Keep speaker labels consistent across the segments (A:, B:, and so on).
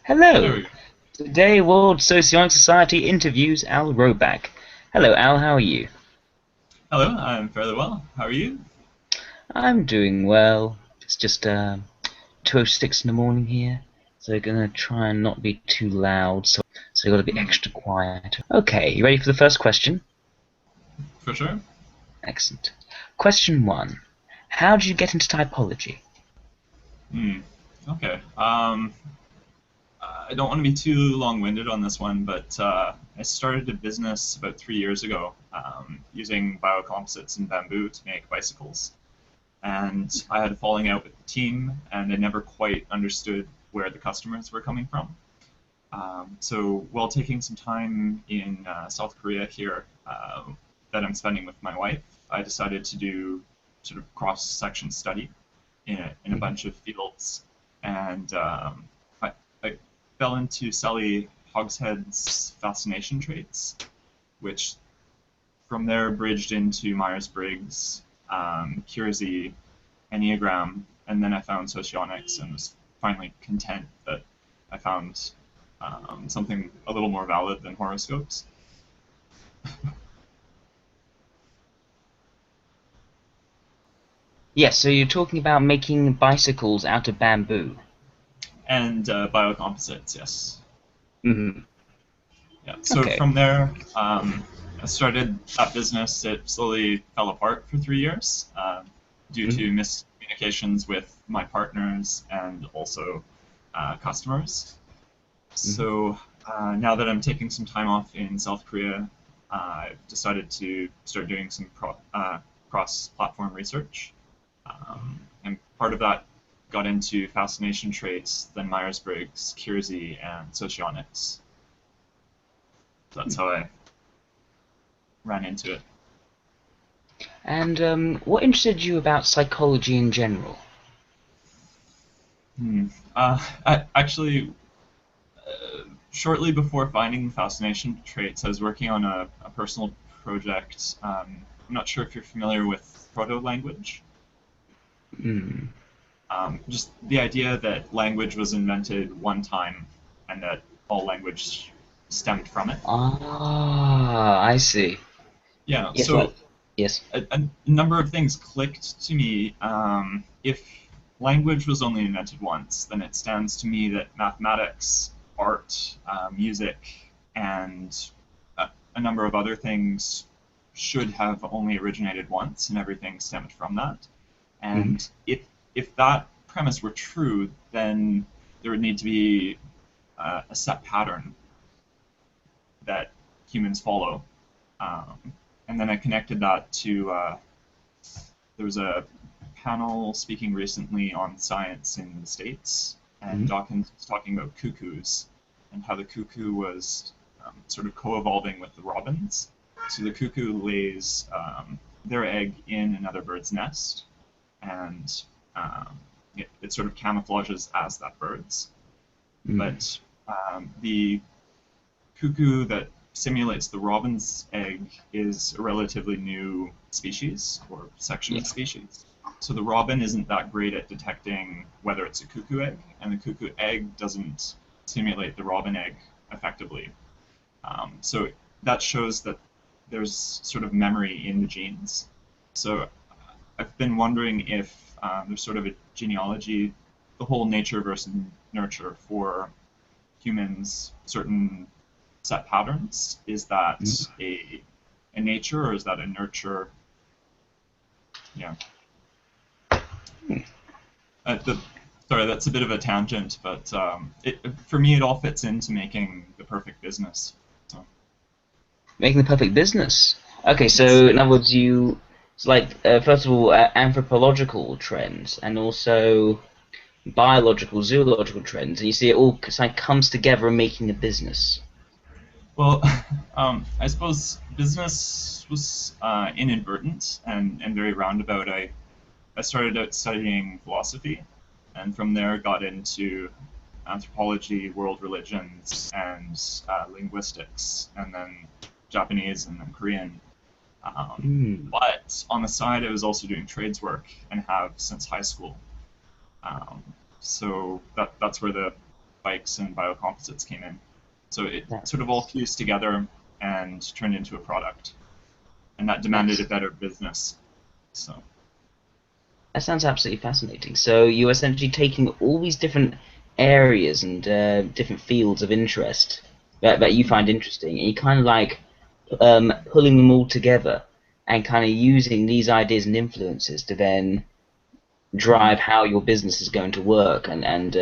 A: There
B: Hello.
A: we go.
B: Today, World Sociological Society interviews Al Roback. Hello, Al. How are you?
A: Hello, I'm fairly well. How are you?
B: I'm doing well. It's just 2:06 in the morning here, so we're gonna try and not be too loud. So you got to be
A: Hmm,
B: extra quiet. Okay, you ready for the first question?
A: for sure.
B: Excellent. Question one: how did you get into typology?
A: Hmm, okay. I don't want to be too long-winded on this one, but I started a business about 3 years ago using biocomposites and bamboo to make bicycles. And I had a falling out with the team, and I never quite understood where the customers were coming from. So while taking some time in South Korea here that I'm spending with my wife, I decided to do sort of cross-section study in a
B: Mhm.
A: bunch of fields, and I fell into Sally Hogshead's fascination traits, which from there bridged into Myers-Briggs, Kiersey, Enneagram, and then I found socionics and was finally content that I found something a little more valid than horoscopes.
B: Yes. So you're talking about making bicycles out of bamboo.
A: And biocomposites, yes.
B: Hmm.
A: Yeah. So
B: Okay.
A: from there, I started that business. It slowly fell apart for 3 years due
B: Mhm.
A: to miscommunications with my partners and also customers.
B: Mhm.
A: So now that I'm taking some time off in South Korea, I've decided to start doing some cross-platform research. And part of that got into fascination traits, then Myers-Briggs, Kiersey, and socionics. That's how I ran into it.
B: And what interested you about psychology in general?
A: Hmm. Actually, shortly before finding fascination traits, I was working on a personal project. I'm not sure if you're familiar with proto language.
B: Hmm.
A: Just the idea that language was invented one time and that all language stemmed from it.
B: Ah, I see.
A: Yeah,
B: Yes, like
A: so
B: yes.
A: a number of things clicked to me. If language was only invented once, then it stands to me that mathematics, art, music, and a number of other things should have only originated once, and everything stemmed from that.
B: Hmm.
A: And if that premise were true, then there would need to be a set pattern that humans follow. And then I connected that to there was a panel speaking recently on science in the States, and
B: Hmm.
A: Dawkins was talking about cuckoos and how the cuckoo was sort of co-evolving with the robins. So the cuckoo lays their egg in another bird's nest, and it sort of camouflages as that bird's.
B: Hmm.
A: But the cuckoo that simulates the robin's egg is a relatively new species or section
B: Yeah.
A: of species. So the robin isn't that great at detecting whether it's a cuckoo egg, and the cuckoo egg doesn't simulate the robin egg effectively. So that shows that there's sort of memory in the genes. So I've been wondering if there's sort of a genealogy, the whole nature versus nurture for humans, certain set patterns. Is that
B: Hmm.
A: a nature or is that a nurture? Yeah. The, sorry, that's a bit of a tangent, but for me, it all fits into making the perfect business. So,
B: Making the perfect business. Okay,
A: yes.
B: so in other words, you it's like first of all anthropological trends and also biological, zoological trends, and you see it all kind of comes together in making a business.
A: Well, I suppose business was inadvertent and very roundabout. I started out studying philosophy, and from there got into anthropology, world religions, and linguistics, and then Japanese and then Korean.
B: Hmm.
A: But on the side, I was also doing trades work and have since high school. Um, so that's where the bikes and biocomposites came in. So it
B: That's
A: sort of all
B: nice.
A: fused together and turned into a product, and that demanded a
B: Nice.
A: better business. So
B: That sounds absolutely fascinating. So you're essentially taking all these different areas and different fields of interest that you find interesting, and you kind of like pulling them all together and kind of using these ideas and influences to then
A: mhm.
B: drive how your business is going to work and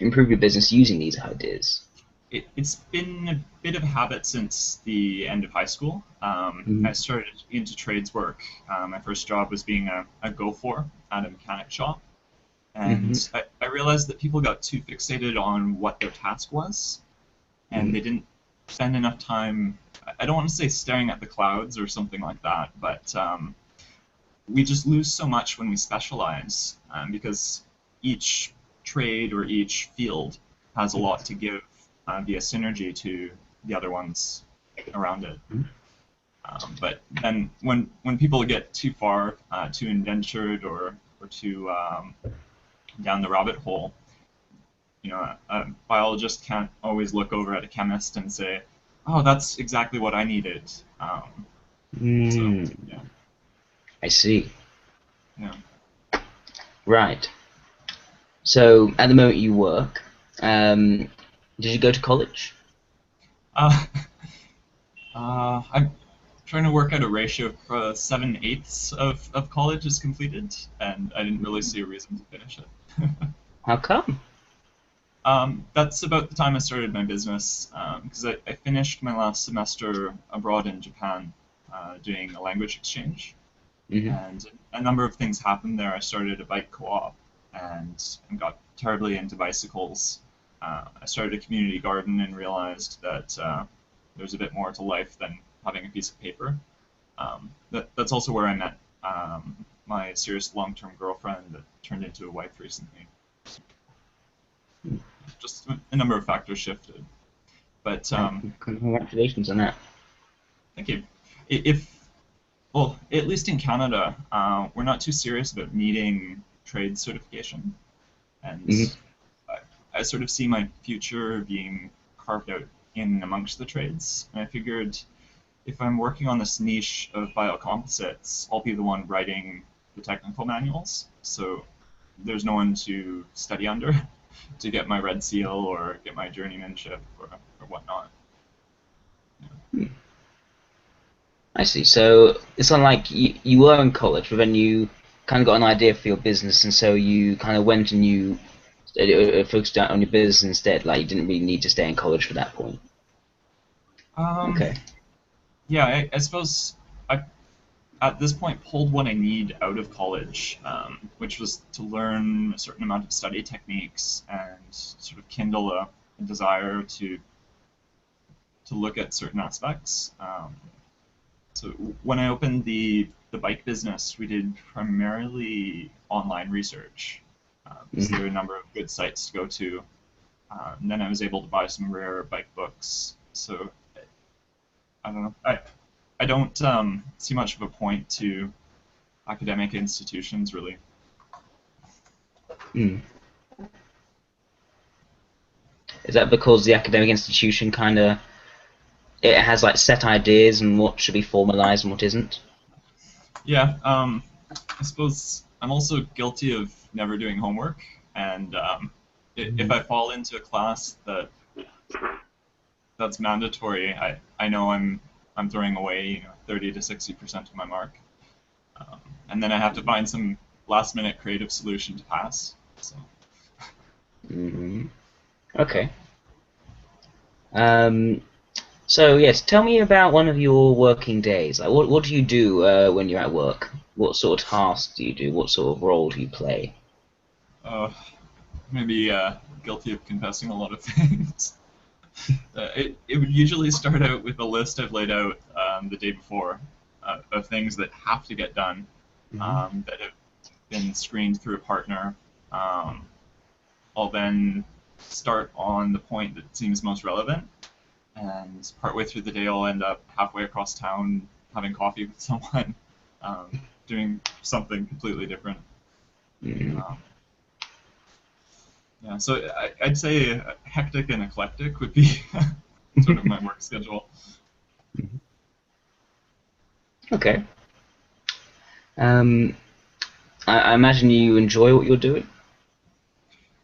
B: improve your business using these ideas.
A: It's been a bit of a habit since the end of high school. I
B: Mhm.
A: started into trades work. My first job was being a go-for at a mechanic shop. And
B: Mhm.
A: I realized that people got too fixated on what their task was, and
B: Mhm.
A: they didn't spend enough time. I don't want to say staring at the clouds or something like that, but we just lose so much when we specialize because each trade or each field has a lot to give via synergy to the other ones around it. But then when people get too far, too indentured or too down the rabbit hole, a biologist can't always look over at a chemist and say, "Oh, that's exactly what I needed." So
B: Mm,
A: yeah,
B: I see.
A: yeah.
B: Right. So at the moment you work, um, did you go to college?
A: Uh, I'm trying to work out a ratio of 7/8 of college is completed, and I didn't really see a reason to finish it.
B: How come?
A: That's about the time I started my business, because I finished my last semester abroad in Japan doing a language exchange.
B: Hmm.
A: And a number of things happened there. I started a bike co-op and got terribly into bicycles. I started a community garden and realized that there's a bit more to life than having a piece of paper. That's also where I met my serious long-term girlfriend that turned into a wife recently. Just a number of factors shifted. But
B: Congratulations on that.
A: thank you. If well, at least in Canada, we're not too serious about needing trade certification, and
B: Hmm.
A: I, I sort of see my future being carved out in amongst the trades. And I figured if I'm working on this niche of biocomposites, I'll be the one writing the technical manuals. So there's no one to study under to get my red seal or get my journeymanship or whatnot.
B: I see. So it's not like you were in college, but then you kind of got an idea for your business, and so you kind of went and you focused on your business instead. Like you didn't really need to stay in college for that point.
A: Um,
B: Okay.
A: yeah, I suppose I at this point pulled what I need out of college, which was to learn a certain amount of study techniques and sort of kindle a desire to look at certain aspects. So when I opened the bike business, we did primarily online research because there
B: Hmm.
A: are a number of good sites to go to. And then I was able to buy some rare bike books. So I don't know. I don't see much of a point to academic institutions really.
B: Mm. Is that because the academic institution kind of it has like set ideas and what should be formalized and what isn't?
A: Yeah, I suppose I'm also guilty of never doing homework, and if
B: Hmm.
A: I fall into a class that's mandatory, I know I'm throwing away 30 to 60% of my mark, um, and then I have to find some last minute creative solution to pass. So
B: Hmm. Okay. Um, so yes, tell me about one of your working days. Like, what do you do when you're at work? What sort of tasks do you do? What sort of role do you play?
A: uh, maybe guilty of confessing a lot of things. It would usually start out with a list I've laid out the day before of things that have to get done
B: Hmm.
A: that have been screened through a partner. Um, I'll then start on the point that seems most relevant, and partway through the day, I'll end up halfway across town having coffee with someone, doing something completely different.
B: Hmm.
A: Um, Yeah, so I'd say hectic and eclectic would be sort of my work schedule.
B: Okay. Um, I imagine you enjoy what you're doing.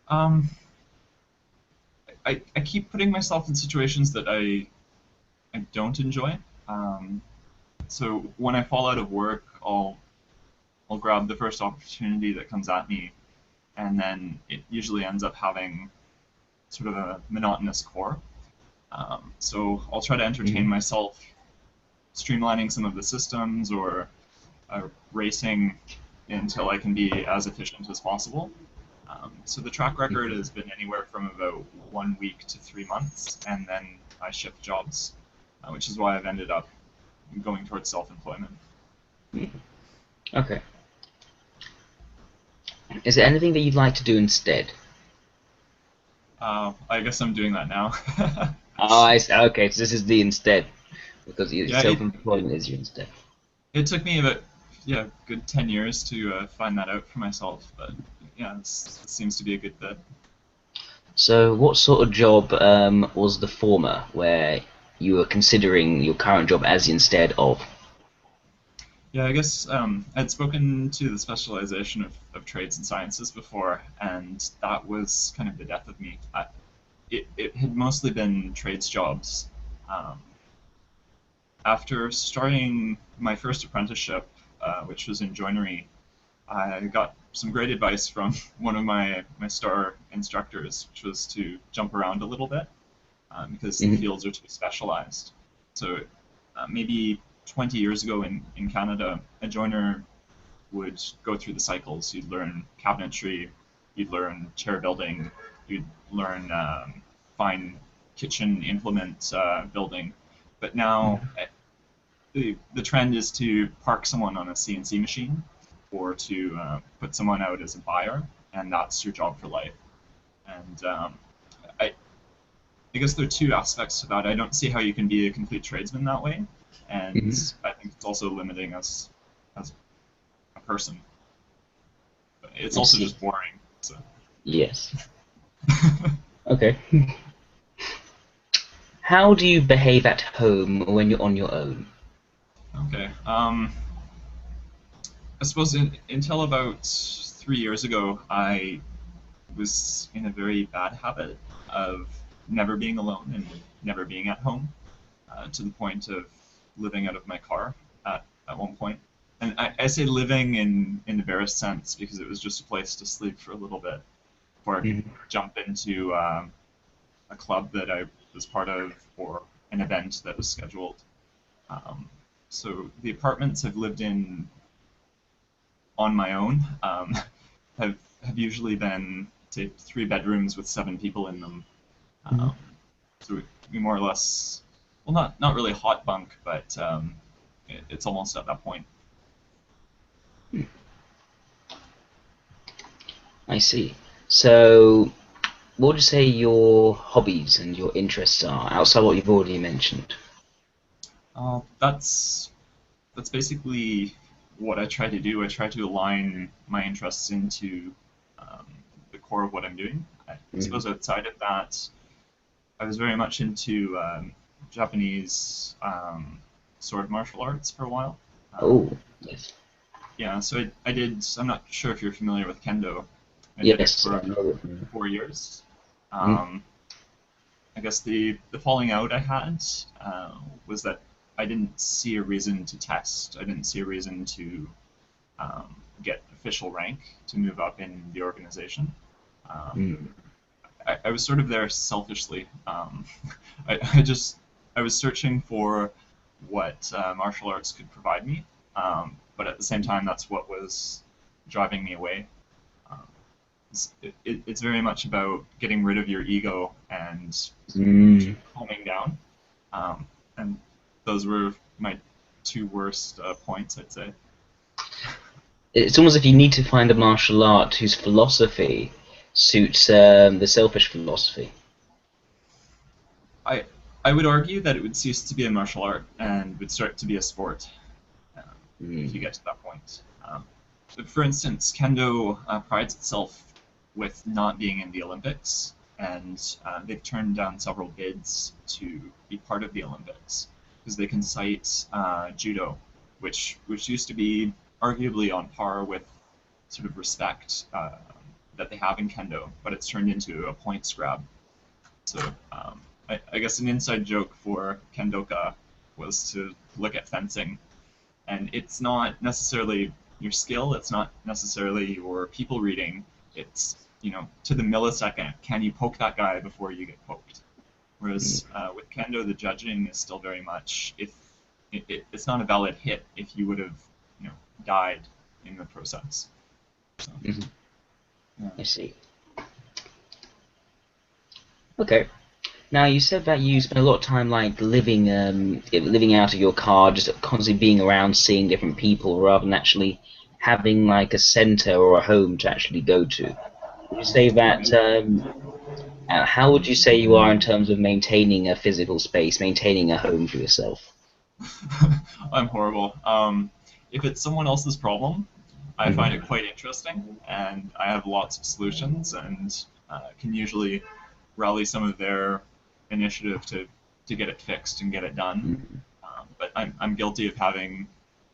A: Um, I keep putting myself in situations that I don't enjoy. Um, so when I fall out of work, I'll grab the first opportunity that comes at me, and then it usually ends up having sort of a monotonous core. So I'll try to entertain
B: Mhm.
A: myself, streamlining some of the systems or racing until I can be as efficient as possible. So the track record has been anywhere from about 1 week to 3 months, and then I shift jobs, which is why I've ended up going towards self-employment.
B: Okay. Is there anything that you'd like to do instead?
A: I guess I'm doing that now.
B: Oh, I see. Okay, so this is the instead, because
A: Yeah,
B: self-employment is your instead.
A: it took me about good 10 years to find that out for myself, but yeah, this seems to be a good fit.
B: So, what sort of job was the former, where you were considering your current job as the instead of?
A: Yeah, I guess I'd spoken to the specialization of trades and sciences before, and that was kind of the death of me. It had mostly been trades jobs. Um, After starting my first apprenticeship, which was in joinery, I got some great advice from one of my star instructors, which was to jump around a little bit because the
B: Mhm.
A: fields are too specialized. So maybe 20 years ago in Canada, a joiner would go through the cycles. You'd learn cabinetry, you'd learn chair building, you'd learn fine kitchen implement building. But now the trend is to park someone on a CNC machine or to put someone out as a buyer, and that's your job for life. And I guess there are two aspects to that. I don't see how you can be a complete tradesman that way, and
B: Mhm.
A: I think it's also limiting us as a person. But it's
B: I
A: also
B: see.
A: just boring. So.
B: Yes. Okay. How do you behave at home when you're on your own?
A: Okay. I suppose until about 3 years ago, I was in a very bad habit of never being alone and never being at home, to the point of living out of my car at one point. And I say living in the barest sense because it was just a place to sleep for a little bit before I could
B: Mhm.
A: jump into a club that I was part of or an event that was scheduled. Um, so the apartments I've lived in on my own have have usually been say 3 bedrooms with 7 people in them.
B: Mhm.
A: Um, so we more or less, well, not really hot bunk, but it's almost at that point.
B: I see. So, what would you say your hobbies and your interests are outside what you've already mentioned?
A: That's basically what I try to do. I try to align my interests into um, the core of what I'm doing. I
B: Mhm.
A: suppose outside of that, I was very much into Japanese sword martial arts for a while. Um,
B: Oh, yes.
A: yeah, so I did. I'm not sure if you're familiar with kendo. I did it
B: Yes,
A: for
B: I
A: about
B: know it.
A: 4 years.
B: Mhm.
A: Um, I guess the falling out I had was that I didn't see a reason to test. I didn't see a reason to get official rank to move up in the organization. Um,
B: Mhm.
A: I was sort of there selfishly. I just I was searching for what martial arts could provide me, but at the same time, that's what was driving me away. Um, it's very much about getting rid of your ego and
B: Mm.
A: calming down. Um, and those were my two worst points, I'd say.
B: It's almost if you need to find a martial art whose philosophy suits the selfish philosophy.
A: I I would argue that it would cease to be a martial art and would start to be a sport um, if you
B: Mm.
A: get to that point. For instance, kendo prides itself with not being in the Olympics, and they've turned down several bids to be part of the Olympics because they can cite judo, which used to be arguably on par with sort of respect that they have in kendo, but it's turned into a points grab. So I guess an inside joke for kendoka was to look at fencing, and it's not necessarily your skill, it's not necessarily your people reading, it's, you know, to the millisecond, can you poke that guy before you get poked? Whereas with kendo, the judging is still very much, if it's not a valid hit if you would have, you know, died in the process. So, yeah.
B: I see. Okay. Now you said that you spend a lot of time like living out of your car, just constantly being around, seeing different people, rather than actually having like a center or a home to actually go to. Would you say that? How would you say you are in terms of maintaining a physical space, maintaining a home for yourself?
A: I'm horrible. If it's someone else's problem, I find it quite interesting, and I have lots of solutions, and can usually rally some of their initiative to get it fixed and get it done. But I'm guilty of having,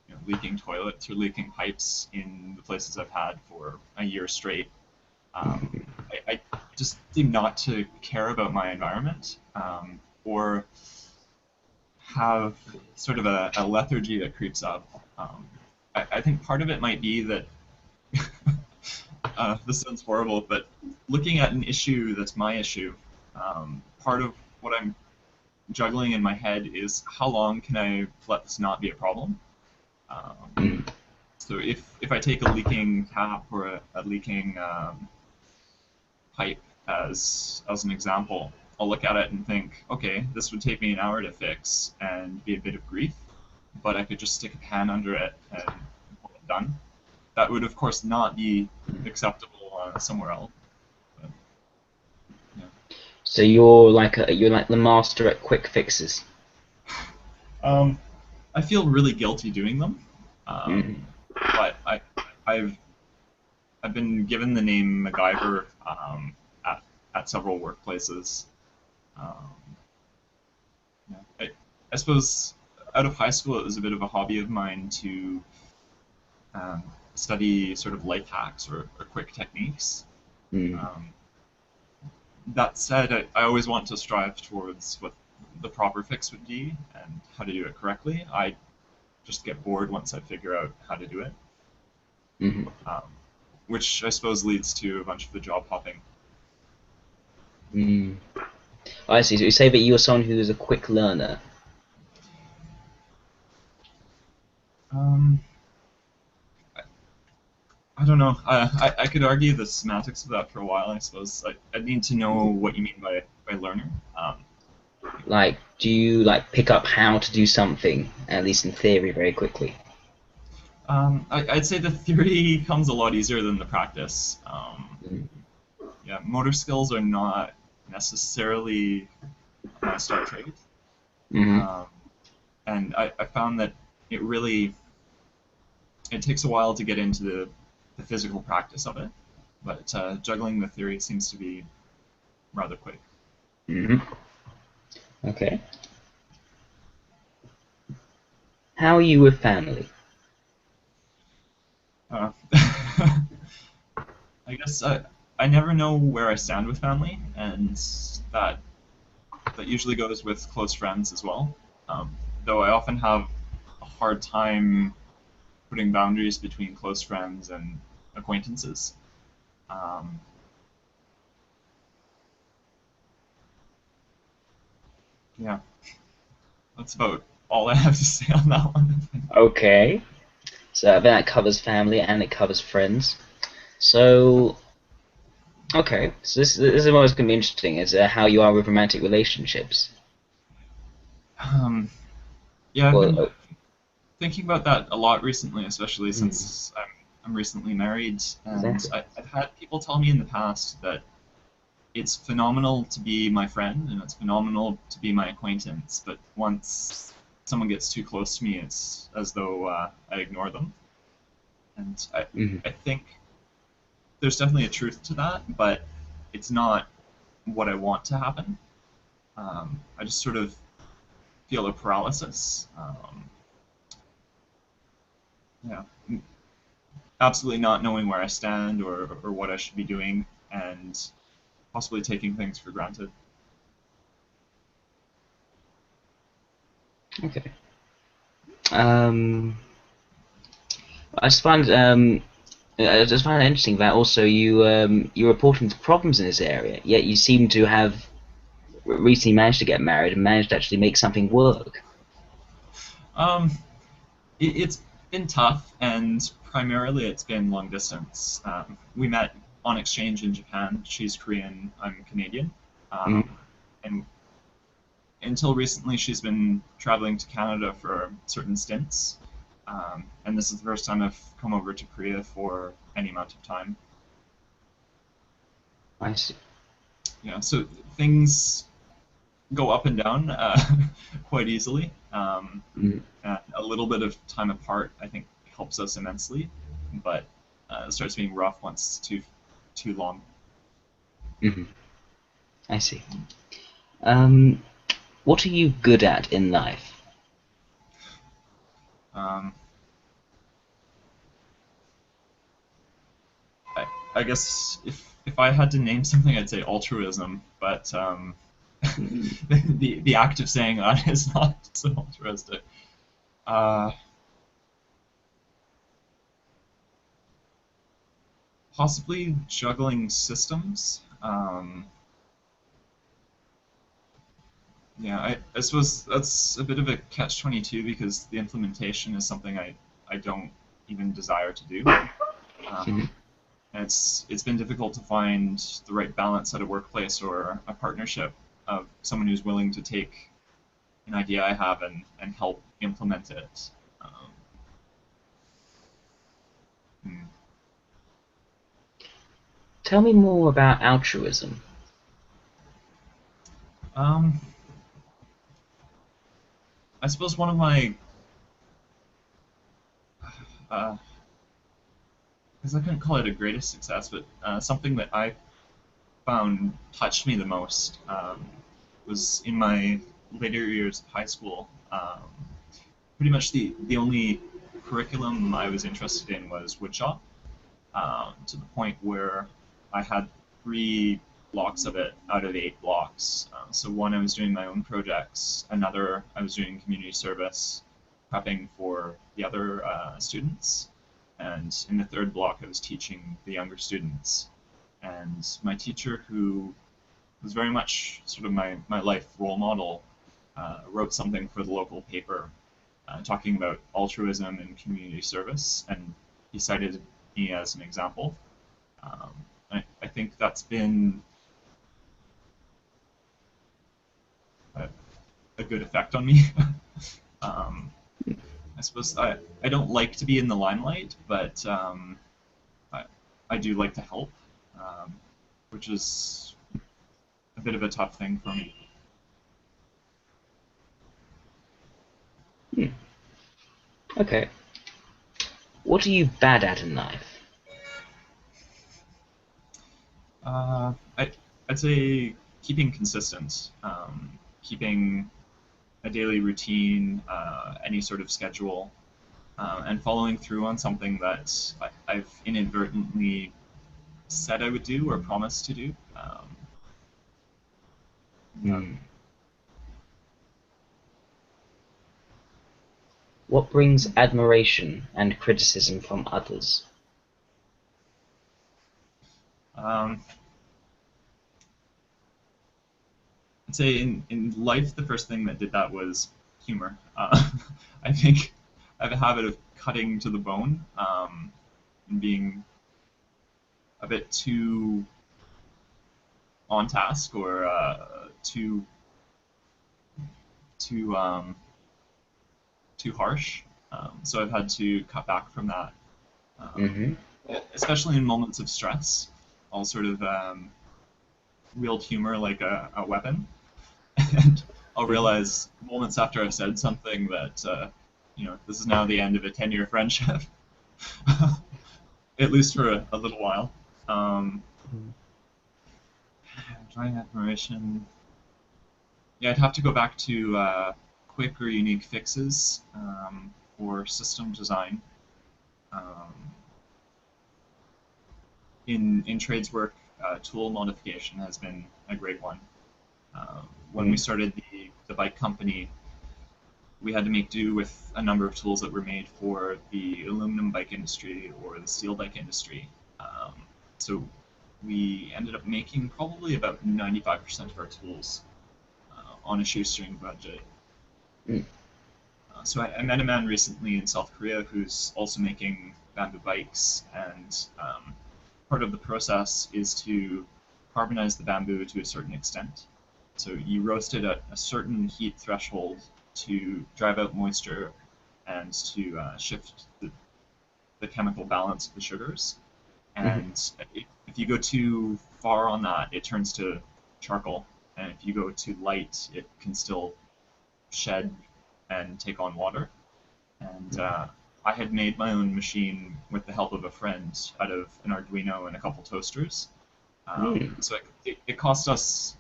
A: you know, leaking toilets or leaking pipes in the places I've had for a year straight. I just seem not to care about my environment, or have sort of a lethargy that creeps up. I think part of it might be that this sounds horrible, but looking at an issue that's my issue, part of what I'm juggling in my head is how long can I let this not be a problem? So if I take a leaking tap or a leaking pipe as an example, I'll look at it and think, okay, this would take me an hour to fix and be a bit of grief, but I could just stick a pan under it and get it done. That would, of course, not be acceptable somewhere else. But, yeah.
B: So you're like the master at quick fixes.
A: I feel really guilty doing them, but I've been given the name MacGyver at several workplaces. Yeah. I suppose out of high school it was a bit of a hobby of mine to study sort of life hacks or quick techniques. That said, I always want to strive towards what the proper fix would be and how to do it correctly. I just get bored once I figure out how to do it, which I suppose leads to a bunch of the job hopping.
B: I see. So you say that you're someone who is a quick learner.
A: I don't know. I could argue the semantics of that for a while. I suppose I need to know what you mean by learner.
B: Like, do you like pick up how to do something, at least in theory, very quickly?
A: I'd say the theory comes a lot easier than the practice. Yeah, motor skills are not necessarily my star trait. And I found that it takes a while to get into the physical practice of it, but juggling the theory seems to be rather quick.
B: Okay. How are you with family?
A: I guess I never know where I stand with family, and that usually goes with close friends as well. Though I often have a hard time putting boundaries between close friends and acquaintances. Yeah, that's about all I have to say on that one.
B: Okay. So that covers family and it covers friends. So, okay. So this is what's going to be interesting, is how you are with romantic relationships.
A: Yeah, I've been thinking about that a lot recently, especially since I'm recently married, and I've had people tell me in the past that it's phenomenal to be my friend and it's phenomenal to be my acquaintance, but once someone gets too close to me, it's as though I ignore them. And I think there's definitely a truth to that, but it's not what I want to happen. I just sort of feel a paralysis. Yeah, absolutely not knowing where I stand or what I should be doing, and possibly taking things for granted.
B: Okay. Um, I just find I just find it interesting that also you're reporting to problems in this area, yet you seem to have recently managed to get married and managed to actually make something work.
A: Um, it's been tough, and primarily it's been long distance. We met on exchange in Japan. She's Korean, I'm Canadian.
B: Mm.
A: And until recently, she's been traveling to Canada for certain stints. And this is the first time I've come over to Korea for any amount of time.
B: I see.
A: Yeah, so things go up and down quite easily.
B: Mm.
A: And a little bit of time apart, I think, helps us immensely. But it starts being rough once it's too long.
B: Mm. I see. Um, what are you good at in life?
A: Um, I, I guess if I had to name something, I'd say altruism. But
B: Mm.
A: the act of saying that is not so altruistic. Uh, Possibly juggling systems. Yeah, I suppose that's a bit of a catch-22 because the implementation is something I don't even desire to do.
B: Mm.
A: And it's been difficult to find the right balance at a workplace or a partnership of someone who's willing to take an idea I have and help implement it. Um, hmm.
B: Tell me more about altruism.
A: um, I suppose one of my uh, because I couldn't call it a greatest success, but something that I found touched me the most was in my later years of high school. Pretty much the only curriculum I was interested in was woodshop, to the point where I had 3 blocks of it out of 8 blocks. So one I was doing my own projects, another I was doing community service, prepping for the other students, and in the third block I was teaching the younger students. And my teacher, who was very much sort of my life role model, wrote something for the local paper talking about altruism and community service, and he cited me as an example. Um, I think that's been a, a good effect on me. um, I suppose I don't like to be in the limelight, but I, I do like to help, um, which is a bit of a tough thing for me.
B: Hmm. Okay. What are you bad at in life?
A: I'd say keeping consistent, keeping a daily routine, any sort of schedule, and following through on something that I've inadvertently said I would do or promised to do. Yeah.
B: Hmm. What brings admiration and criticism from others?
A: Um, I'd say in life, the first thing that did that was humor. I think I have a habit of cutting to the bone, and being a bit too on task or too too harsh. So I've had to cut back from that, um,
B: Mm-hmm.
A: especially in moments of stress. I'll sort of wield humor like a weapon, and I'll realize moments after I've said something that this is now the end of a 10-year friendship, at least for a little while. Um, drawing admiration. Yeah, I'd have to go back to quick or unique fixes for system design. Um, in trades work, tool modification has been a great one. When we
B: Mm.
A: started the bike company, we had to make do with a number of tools that were made for the aluminum bike industry or the steel bike industry. Um, so we ended up making probably about 95% of our tools on a shoestring budget.
B: Mm.
A: So I met a man recently in South Korea who's also making bamboo bikes, and part of the process is to carbonize the bamboo to a certain extent. So you roast it at a certain heat threshold to drive out moisture and to shift the chemical balance of the sugars.
B: Mm.
A: And if you go too far on that, it turns to charcoal. And if you go too light, it can still shed and take on water. And I had made my own machine with the help of a friend out of an Arduino and a couple toasters.
B: Mm.
A: So it cost us,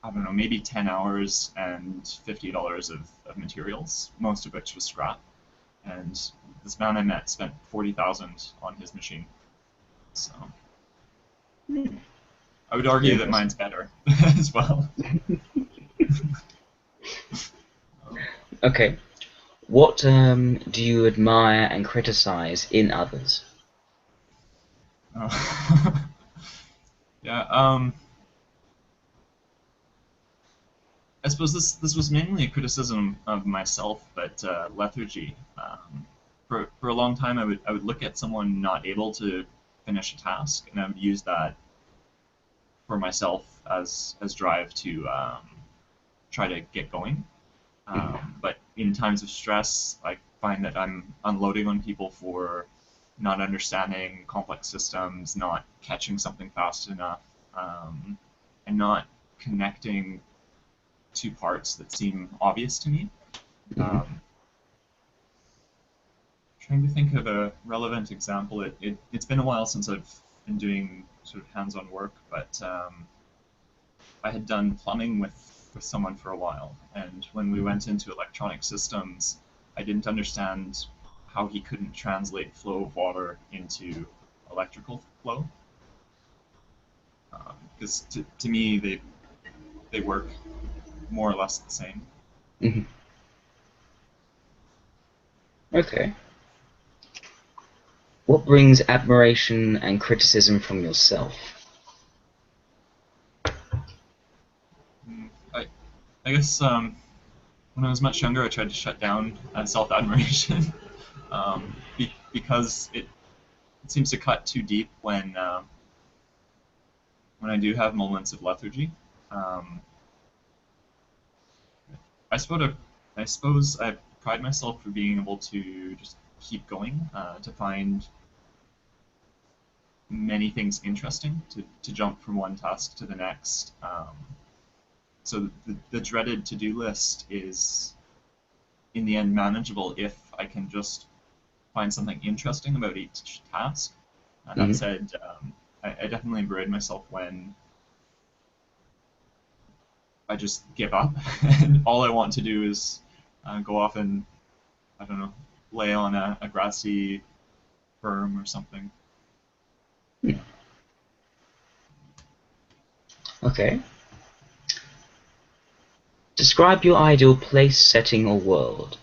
A: I don't know, maybe 10 hours and $50 of materials, most of which was scrap. And this man I met spent 40,000 on his machine. So
B: Mm.
A: I would
B: Very
A: argue that
B: impressive.
A: mine's better as well.
B: Okay. What do you admire and criticize in others?
A: Yeah, I suppose this was mainly a criticism of myself, but lethargy. For a long time, I would look at someone not able to finish a task, and I would use that for myself as drive to try to get going.
B: Mhm.
A: But in times of stress, I find that I'm unloading on people for not understanding complex systems, not catching something fast enough, and not connecting two parts that seem obvious to me.
B: Mhm.
A: Um, trying to think of a relevant example. It's been a while since I've been doing sort of hands-on work, but I had done plumbing with someone for a while, and when we
B: Mhm.
A: went into electronic systems, I didn't understand how he couldn't translate flow of water into electrical flow, because to me they work more or less the same.
B: Mhm. Okay. What brings admiration and criticism from yourself?
A: I I guess when I was much younger, I tried to shut down self-admiration because it seems to cut too deep when I do have moments of lethargy. Um, I suppose I pride myself for being able to just keep going, to find many things interesting, to jump from one task to the next. So the dreaded to-do list is in the end manageable if I can just find something interesting about each task. That
B: Mhm.
A: said, I definitely berate myself when I just give up and all I want to do is go off and, I don't know, lay on a grassy berm or something.
B: Hmm. Okay. Describe your ideal place, setting, or world.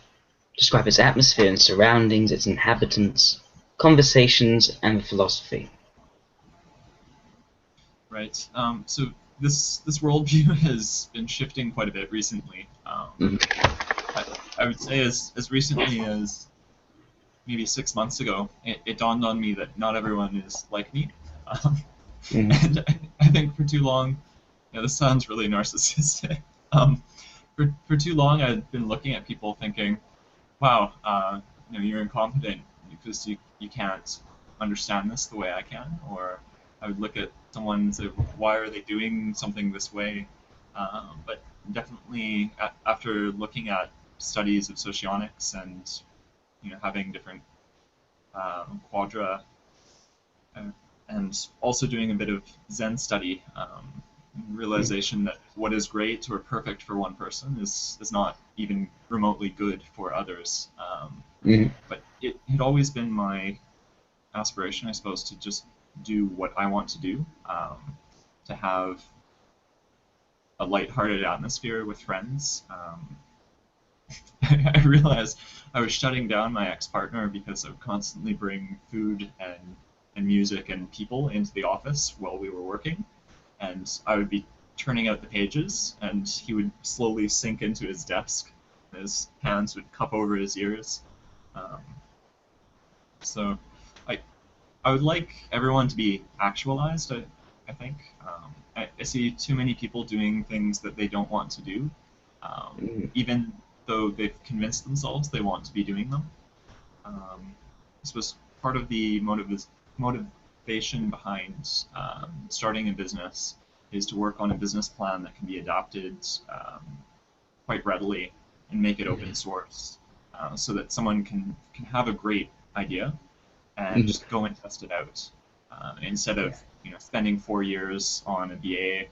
B: Describe its atmosphere and surroundings, its inhabitants, conversations, and philosophy.
A: Right. So this worldview has been shifting quite a bit recently.
B: Mhm.
A: I, I would say as recently as maybe 6 months ago, it dawned on me that not everyone is like me. Um,
B: Mhm.
A: and I think for too long, yeah, this sounds really narcissistic. For too long, I'd been looking at people thinking, wow, you're incompetent because you can't understand this the way I can. Or I would look at someone and say, why are they doing something this way? But definitely, after looking at studies of socionics and having different quadra, uh, and also doing a bit of Zen study, realization that what is great or perfect for one person is not even remotely good for others.
B: Mhm.
A: But it had always been my aspiration, I suppose, to just do what I want to do, to have a lighthearted atmosphere with friends. I realized I was shutting down my ex-partner because I would constantly bring food and music and people into the office while we were working, and I would be turning out the pages, and he would slowly sink into his desk. His hands would cup over his ears. Um, so I I would like everyone to be actualized. I think I see too many people doing things that they don't want to do,
B: Mhm.
A: even though they've convinced themselves they want to be doing them. I suppose part of the motivation behind starting a business is to work on a business plan that can be adapted quite readily and make it open source, so that someone can have a great idea and
B: Mhm.
A: just go and test it out, instead of spending 4 years on a BA,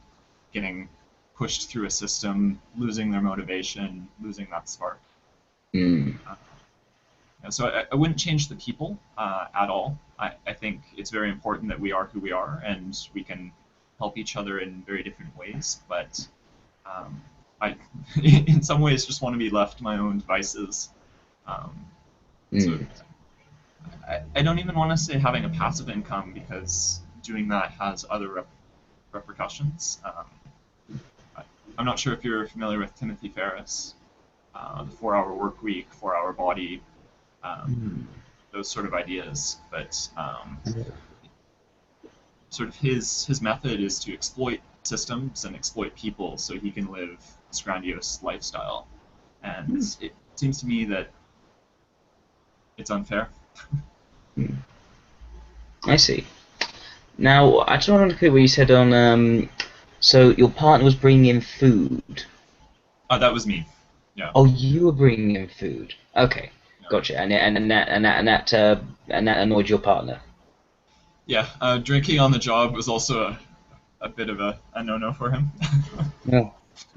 A: getting pushed through a system, losing their motivation, losing that spark.
B: Mm.
A: Uh, so I wouldn't change the people at all. I think it's very important that we are who we are and we can help each other in very different ways. But um, I, in some ways, just want to be left to my own devices. Um, so
B: Mm.
A: I don't even want to say having a passive income because doing that has other repercussions. I, I'm not sure if you're familiar with Timothy Ferris, the 4 hour work week, 4 hour body, um,
B: Mm.
A: those sort of ideas. But sort of his method is to exploit systems and exploit people so he can live this grandiose lifestyle. And
B: Mm.
A: it seems to me that it's unfair.
B: Mm. I see. Now, I just want to clear what you said on. So your partner was bringing in food.
A: That was me. Yeah.
B: Oh, you were bringing in food. Okay,
A: Yeah.
B: gotcha. And that annoyed your partner.
A: Yeah. Drinking on the job was also a bit of a no-no for him.
B: No.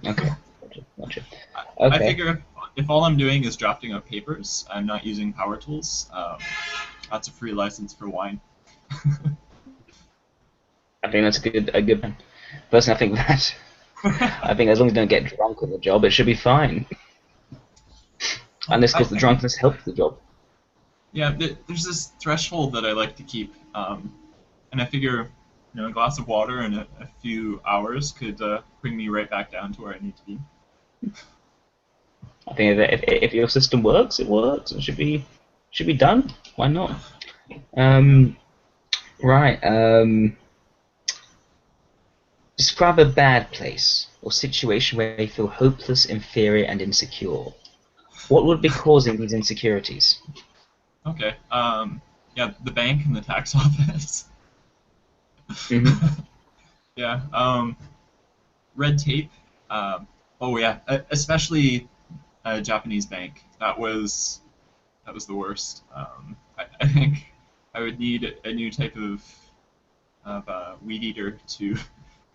B: Okay. Gotcha. Gotcha.
A: I
B: Okay.
A: figure if all I'm doing is drafting up papers, I'm not using power tools. That's a free license for wine.
B: I think that's a good one. Personally, I think that. I think as long as you don't get drunk on the job, it should be fine. Unless, of course, the
A: I think,
B: drunkenness helps the job.
A: yeah, there's this threshold that I like to keep, and I figure, a glass of water in a few hours could bring me right back down to where I need to be.
B: I think if your system works, it works. It should be done. Why not?
A: Yeah.
B: Um, right. Describe a bad place or situation where you feel hopeless, inferior, and insecure. What would be causing these insecurities?
A: Okay. Yeah, the bank and the tax office.
B: Hmm.
A: Yeah. Red tape. Um, oh yeah, especially a Japanese bank. That was the worst. I think I would need a new type of weed eater to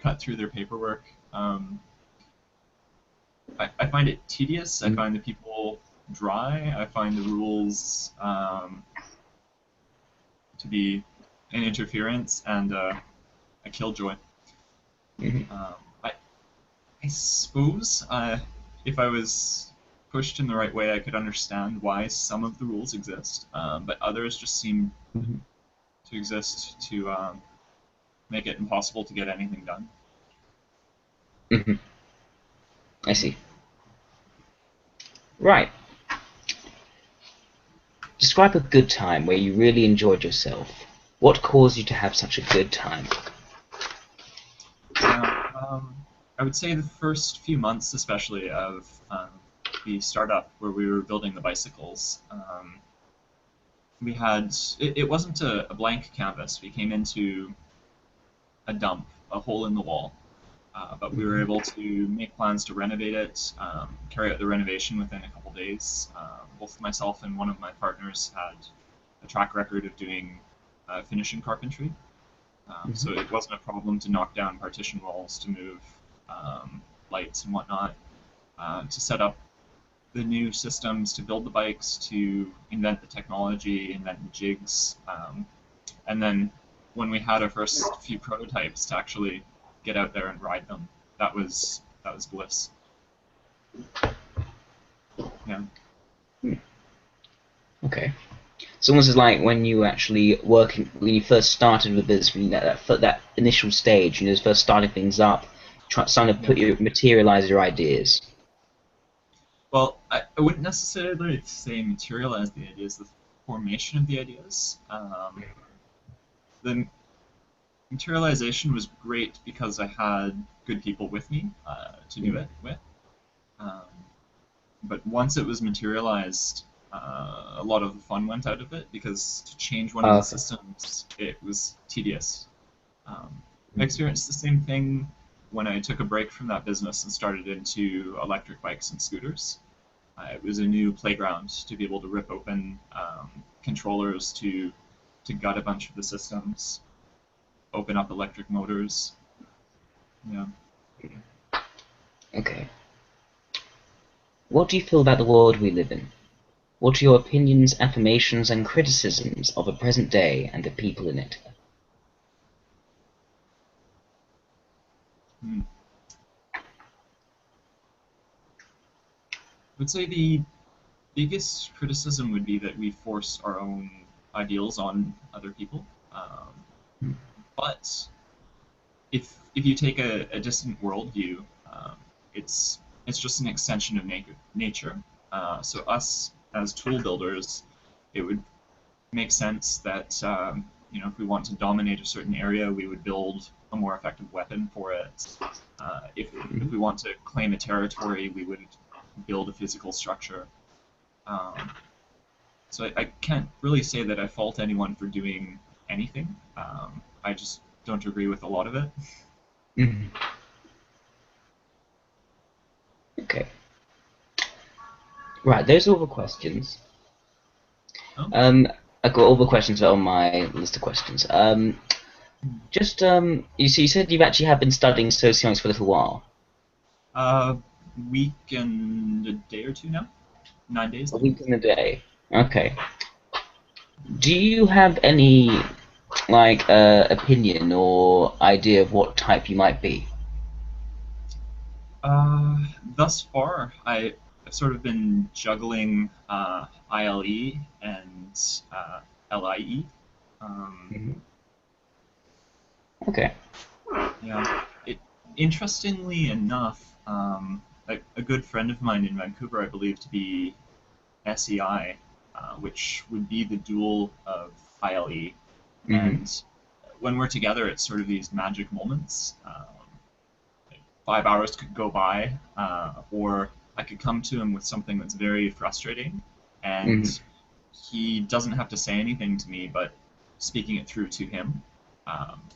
A: cut through their paperwork. I find it tedious. I find the people dry. I find the rules to be an interference and a killjoy.
B: Hmm.
A: Um, I, I suppose if I was pushed in the right way, I could understand why some of the rules exist, but others just seem
B: Hmm.
A: to exist to make it impossible to get anything done.
B: Hmm. I see. Right. Describe a good time where you really enjoyed yourself. What caused you to have such a good time?
A: Yeah, I would say the first few months, especially of the startup where we were building the bicycles, we had it wasn't a blank canvas. We came into a dump, a hole in the wall, but we were
B: Hmm.
A: able to make plans to renovate it, carry out the renovation within a couple days. Both myself and one of my partners had a track record of doing finishing carpentry, So it wasn't a problem to knock down partition walls, to move lights and whatnot, to set up the new systems, to build the bikes, to invent the technology, invent the jigs, and then when we had our first few prototypes, to actually get out there and ride them. That was bliss. Yeah.
B: Okay. It's almost like when you actually working when you first started with this, when that initial stage, first starting things up, trying to materialize your ideas.
A: Well, I wouldn't necessarily say materialize the ideas, the formation of the ideas. The materialization was great because I had good people with me to do it with. Um, but once it was materialized, a lot of the fun went out of it because to change one of the
B: Okay.
A: systems, it was tedious. I experienced the same thing when I took a break from that business and started into electric bikes and scooters. It was a new playground to be able to rip open controllers to gut a bunch of the systems, open up electric motors. Yeah.
B: Okay. What do you feel about the world we live in? What are your opinions, affirmations, and criticisms of the present day and the people in it?
A: Hmm. I would say the biggest criticism would be that we force our own ideals on other people. But if you take a distant worldview, it's just an extension of nature. So us as tool builders, it would make sense that if we want to dominate a certain area, we would build a more effective weapon for it. If we want to claim a territory, we would build a physical structure. Um, so I can't really say that I fault anyone for doing anything. I just don't agree with a lot of it.
B: Mhm. Okay. Right, those are all the questions.
A: Oh,
B: I've got all the questions on my list of questions. You said you actually have been studying sociology for a little while.
A: uh, week and a day or two now, 9 days
B: A
A: maybe.
B: week in a day. Okay. Do you have any opinion or idea of what type you might be?
A: Uh, Thus far, I've sort of been juggling ILE and LIE. Um,
B: Mhm. Okay.
A: yeah, it interestingly enough, a good friend of mine in Vancouver, I believe to be SEI, which would be the dual of ILE.
B: Hmm.
A: And when we're together, it's sort of these magic moments. 5 hours could go by, or I could come to him with something that's very frustrating, and
B: Hmm.
A: he doesn't have to say anything to me, but speaking it through to him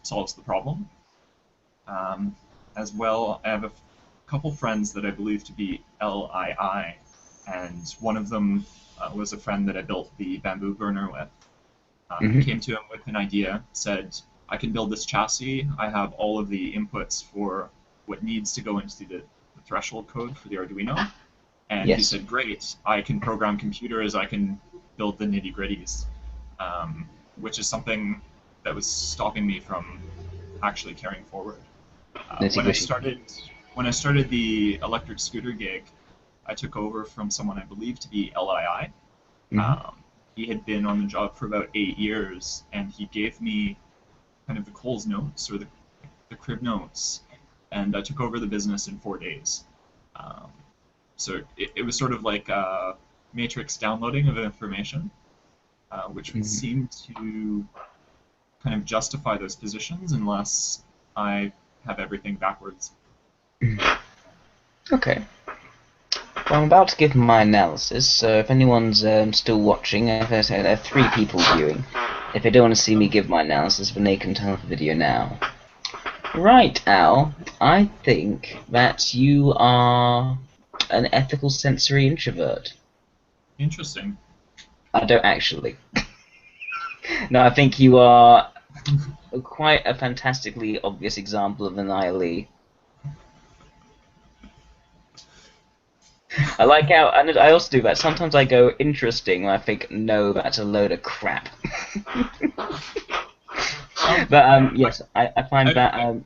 A: solves the problem. Um, as well, I have a couple friends that I believe to be LII, and one of them was a friend that I built the bamboo burner with.
B: Hmm.
A: Came to him with an idea, said, I can build this chassis. I have all of the inputs for what needs to go into the threshold code for the Arduino. And he
B: Yes.
A: said, great, I can program computers, I can build the nitty gritties, which is something that was stopping me from actually carrying forward.
B: Nitty
A: When I
B: gritty.
A: started when I started the electric scooter gig, I took over from someone I believe to be LII.
B: Hmm.
A: He had been on the job for about 8 years, and he gave me kind of the Coles notes or the crib notes, and I took over the business in 4 days. Um, so it was sort of like a matrix downloading of information, which would
B: Hmm.
A: seem to kind of justify those positions unless I have everything backwards.
B: Okay. Well, I'm about to give my analysis, so if anyone's still watching, if I say there are 3 people viewing, if they don't want to see me
A: Oh,
B: give my analysis, then they can turn off the video now. Right, Al, I think that you are an ethical sensory introvert.
A: interesting.
B: I don't actually. No, I think you are. Quite a fantastically obvious example of an ILE. I like how, and I also do that. Sometimes I go interesting, and I think, no, that's a load of crap.
A: Um,
B: But yes, I find
A: I,
B: that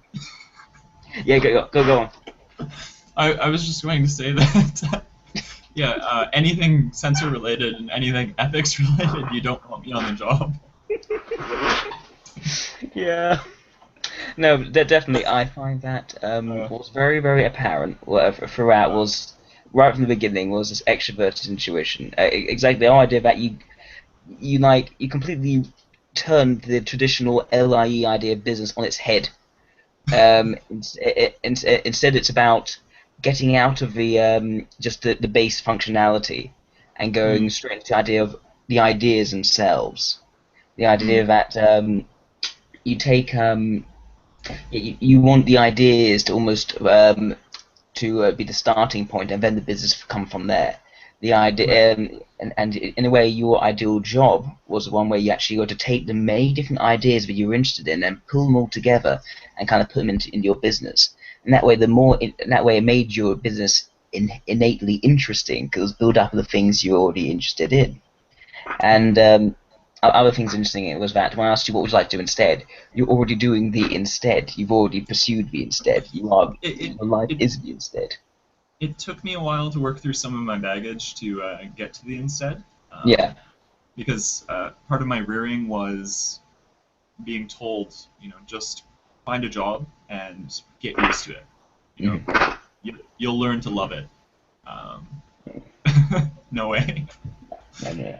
B: yeah, go on.
A: I was just going to say that, yeah, anything sensor related and anything ethics related, you don't want me on the job.
B: Yeah. No, definitely. I find that
A: Uh,
B: was very, very apparent throughout.
A: uh,
B: Was right from the beginning was this extroverted intuition. Exactly the idea that you completely turned the traditional LIE idea of business on its head. Instead, it's about getting out of the just the base functionality and going
A: mm,
B: straight into the idea of the ideas themselves. The
A: mm,
B: idea that you take you want the ideas to almost to be the starting point, and then the business come from there. The
A: right.
B: idea, and in a way, your ideal job was one where you actually got to take the many different ideas that you were interested in and pull them all together and kind of put them into your business. And that way, that way, it made your business innately interesting because it was built up of the things you're already interested in. And other things interesting was that when I asked you what would you like to do instead, you're already doing the instead. You've already pursued the instead.
A: It, it,
B: Your life
A: it,
B: is the instead.
A: it took me a while to work through some of my baggage to get to the instead,
B: Yeah.
A: because part of my rearing was being told, just find a job and get used to it. You know,
B: Mhm.
A: you'll learn to love it. Um, no way.
B: No, no,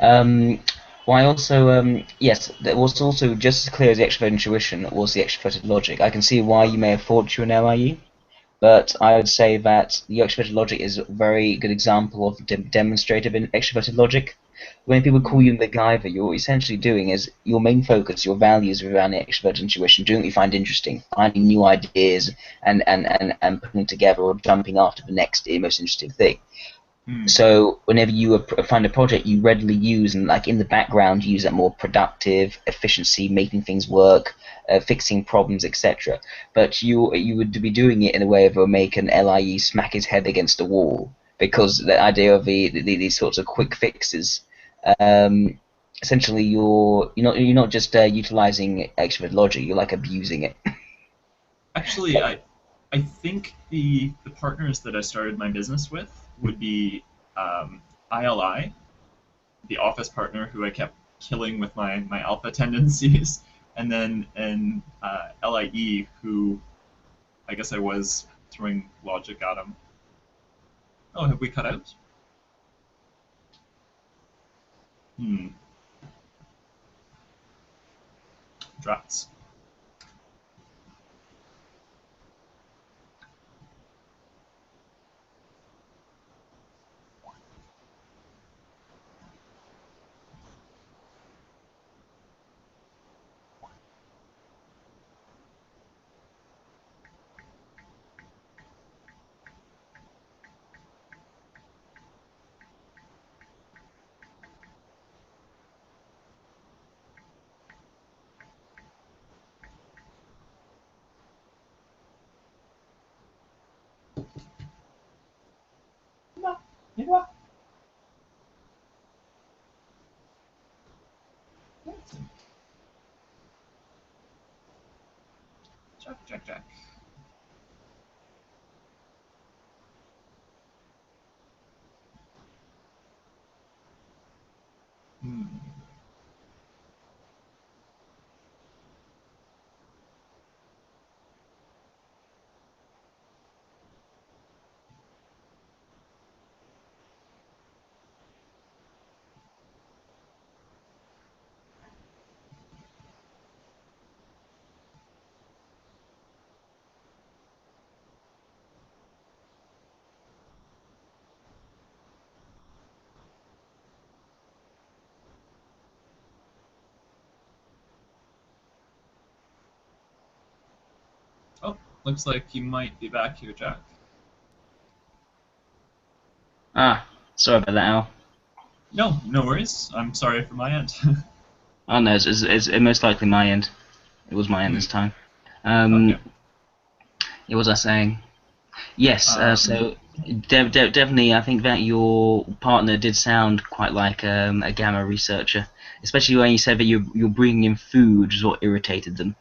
B: no. Well, I also, yes, there was also just as clear as the extroverted intuition was the extroverted logic. I can see why you may have thought you were an LIE, but I would say that the extroverted logic is a very good example of demonstrative in extroverted logic. When people call
A: Mm,
B: you MacGyver, you're essentially doing is your main focus, your values are around the extroverted intuition, doing what you find interesting, finding new ideas and putting it together or jumping after the next most interesting thing.
A: mm,
B: So whenever you find a project you readily use and like in the background use that more productive efficiency, making things work, fixing problems, etc. But you would be doing it in a way of make an LIE smack his head against the wall because the idea of these sorts of quick fixes. Um, Essentially, you're not just utilizing extrovert logic. You're like abusing it.
A: actually, I think the partners that I started my business with would be ILI, the office partner who I kept killing with my alpha tendencies, and then LIE, who I guess I was throwing logic at him. Oh, have we cut out? Hmm. Drafts. Jack, Jack, Jack. Hmm. Oh, looks like you might be back here, Jack.
B: Ah, sorry about that, Al.
A: No, no worries. I'm sorry for my end.
B: Oh no, it's most likely my end. It was mine this time.
A: Okay.
B: What was I saying? Yes,
A: Um,
B: so definitely, I think that your partner did sound quite like a gamma researcher, especially when you said that you're bringing in food is what irritated them.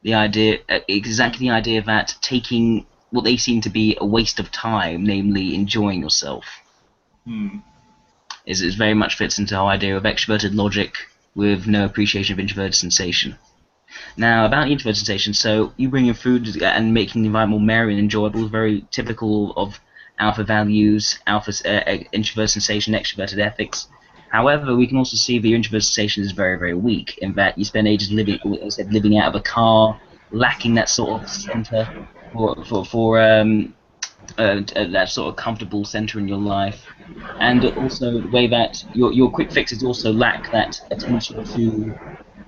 B: The idea, exactly the idea that taking what they seem to be a waste of time, namely enjoying yourself,
A: hmm.
B: is very much fits into our idea of extroverted logic with no appreciation of introverted sensation. Now, about introverted sensation, so you bring in food and making the environment more merry and enjoyable is very typical of alpha values, alpha introverted sensation, extroverted ethics. However, we can also see that your introverted sensation is very, very weak in that you spend ages living, as I said, living out of a car, lacking that sort of center for that sort of comfortable center in your life, and also the way that your quick fixes also lack that attention to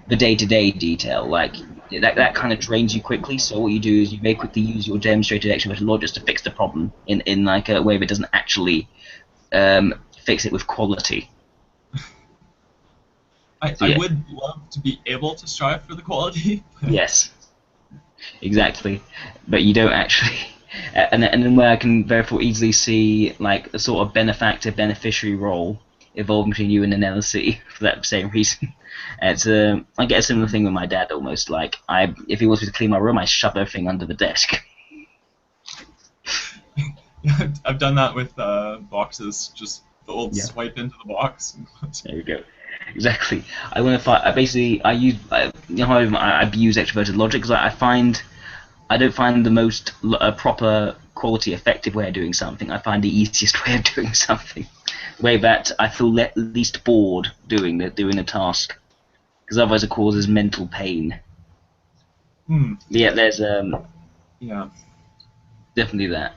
B: the day-to-day detail. Like that kind of drains you quickly. So what you do is you very quickly use your demonstrated extroverted logic to fix the problem in like a way that doesn't actually fix it with quality. So
A: I
B: yeah,
A: would love to be able to strive for the quality.
B: yes, exactly, but you don't actually. And then where I can therefore easily see like a sort of benefactor beneficiary role evolving between you and an LC for that same reason. It's I get a similar thing with my dad almost. Like if he wants me to clean my room, I shove everything under the desk.
A: Yeah, I've done that with boxes. Just the old
B: Yeah.
A: swipe into the box.
B: There we go. Exactly. I want to find. I basically I use. You know how I abuse extroverted logic because I find I don't find the most proper quality effective way of doing something. I find the easiest way of doing something, the way that I feel least bored doing the task, because otherwise it causes mental pain.
A: Hmm.
B: But yeah, there's
A: Yeah.
B: definitely that.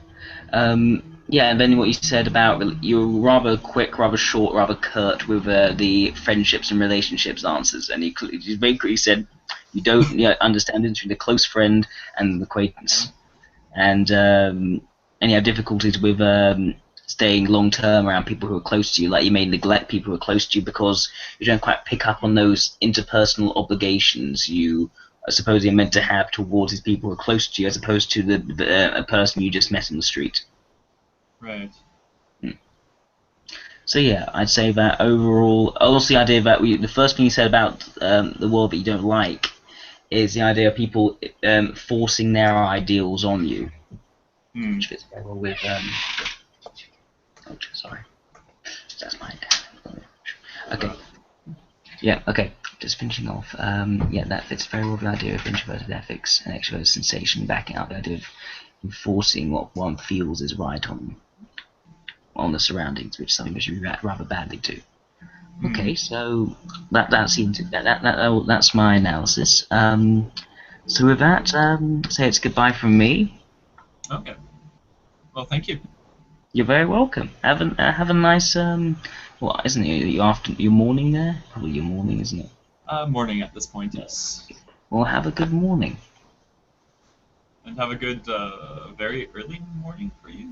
B: Yeah, and then what you said about you're rather quick, rather short, rather curt with the friendships and relationships answers, and you basically said you don't understand the difference between a close friend and an acquaintance, and you have difficulties with staying long term around people who are close to you. Like you may neglect people who are close to you because you don't quite pick up on those interpersonal obligations you are supposedly meant to have towards these people who are close to you, as opposed to a person you just met in the street.
A: Right.
B: So yeah, I'd say that overall, also the idea that the first thing you said about the world that you don't like is the idea of people forcing their ideals on you,
A: Hmm.
B: which fits very well with. Oh, sorry, that's mine. Okay, yeah, okay. Just finishing off. Yeah, that fits very well with the idea of introverted ethics and extroverted sensation, backing up the idea of enforcing what one feels is right on the surroundings, which is something which we rather badly do.
A: Hmm.
B: Okay, so that seems that's my analysis. So with that, say it's goodbye from me.
A: Okay. Well, thank you.
B: You're very welcome. Have a nice well, isn't it your morning there? Probably your morning, isn't it?
A: Morning at this point, yes.
B: Well, have a good morning.
A: And have a good, very early morning for you.